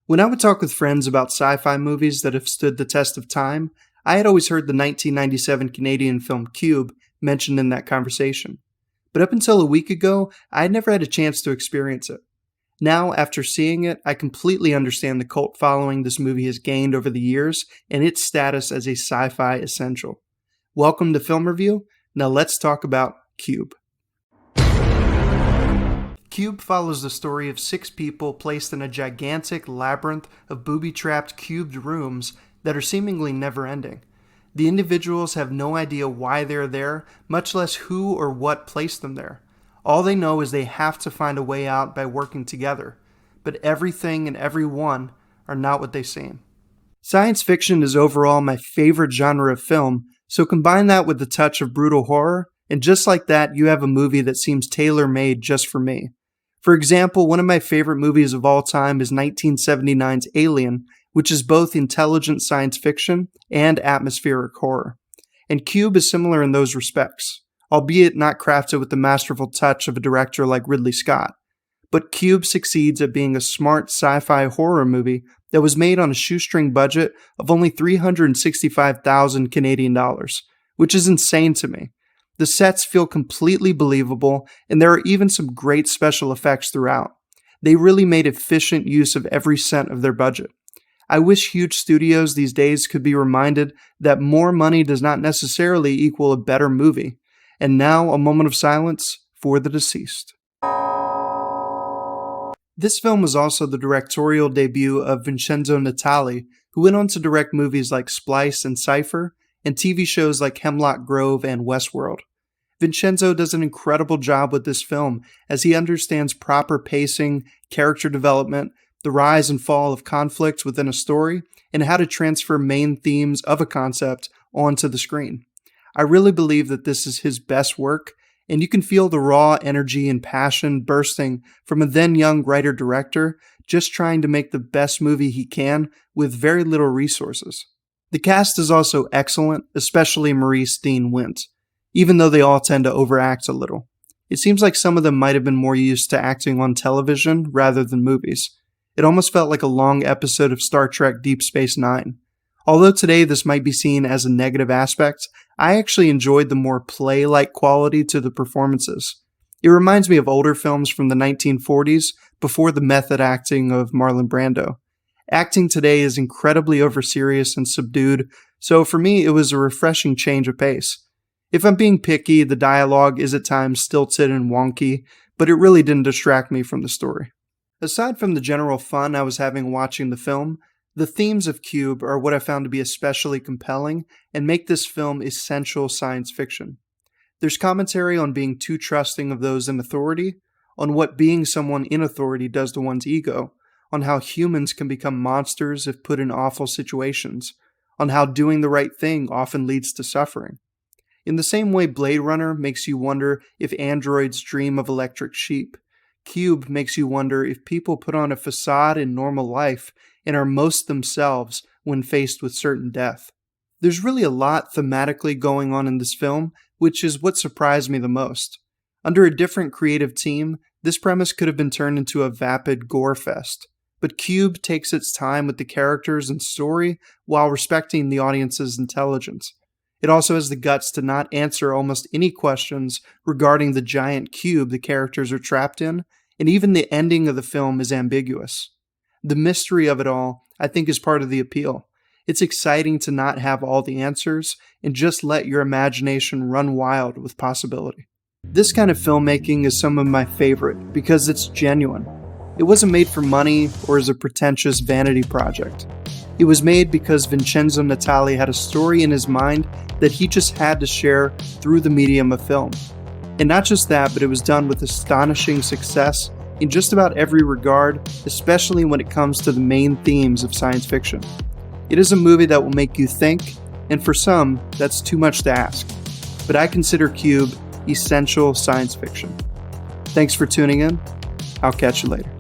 When I would talk with friends about sci-fi movies that have stood the test of time, I had always heard the 1997 Canadian film Cube mentioned in that conversation. But up until a week ago, I had never had a chance to experience it. Now, after seeing it, I completely understand the cult following this movie has gained over the years and its status as a sci-fi essential. Welcome to Film Review. Now let's talk about Cube. Cube follows the story of 6 people placed in a gigantic labyrinth of booby-trapped cubed rooms that are seemingly never-ending. The individuals have no idea why they're there, much less who or what placed them there. All they know is they have to find a way out by working together, but everything and everyone are not what they seem. Science fiction is overall my favorite genre of film, so combine that with the touch of brutal horror, and just like that, you have a movie that seems tailor-made just for me. For example, one of my favorite movies of all time is 1979's Alien, which is both intelligent science fiction and atmospheric horror. And Cube is similar in those respects, albeit not crafted with the masterful touch of a director like Ridley Scott. But Cube succeeds at being a smart sci-fi horror movie that was made on a shoestring budget of only $365,000 Canadian dollars, which is insane to me. The sets feel completely believable, and there are even some great special effects throughout. They really made efficient use of every cent of their budget. I wish huge studios these days could be reminded that more money does not necessarily equal a better movie. And now, a moment of silence for the deceased. This film was also the directorial debut of Vincenzo Natali, who went on to direct movies like Splice and Sci-Fi, and TV shows like Hemlock Grove and Westworld. Vincenzo does an incredible job with this film, as he understands proper pacing, character development, the rise and fall of conflict within a story, and how to transfer main themes of a concept onto the screen. I really believe that this is his best work, and you can feel the raw energy and passion bursting from a then young writer-director just trying to make the best movie he can with very little resources. The cast is also excellent, especially Maurice Dean Wint, even though they all tend to overact a little. It seems like some of them might have been more used to acting on television rather than movies. It almost felt like a long episode of Star Trek Deep Space Nine. Although today this might be seen as a negative aspect, I actually enjoyed the more play-like quality to the performances. It reminds me of older films from the 1940s before the method acting of Marlon Brando. Acting today is incredibly overserious and subdued, so for me it was a refreshing change of pace. If I'm being picky, the dialogue is at times stilted and wonky, but it really didn't distract me from the story. Aside from the general fun I was having watching the film, the themes of Cube are what I found to be especially compelling and make this film essential science fiction. There's commentary on being too trusting of those in authority, on what being someone in authority does to one's ego, on how humans can become monsters if put in awful situations, on how doing the right thing often leads to suffering. In the same way Blade Runner makes you wonder if androids dream of electric sheep, Cube makes you wonder if people put on a facade in normal life and are most themselves when faced with certain death. There's really a lot thematically going on in this film, which is what surprised me the most. Under a different creative team, this premise could have been turned into a vapid gore fest, but Cube takes its time with the characters and story while respecting the audience's intelligence. It also has the guts to not answer almost any questions regarding the giant cube the characters are trapped in, and even the ending of the film is ambiguous. The mystery of it all, I think, is part of the appeal. It's exciting to not have all the answers and just let your imagination run wild with possibility. This kind of filmmaking is some of my favorite because it's genuine. It wasn't made for money or as a pretentious vanity project. It was made because Vincenzo Natali had a story in his mind that he just had to share through the medium of film. And not just that, but it was done with astonishing success in just about every regard, especially when it comes to the main themes of science fiction. It is a movie that will make you think, and for some, that's too much to ask. But I consider Cube essential science fiction. Thanks for tuning in. I'll catch you later.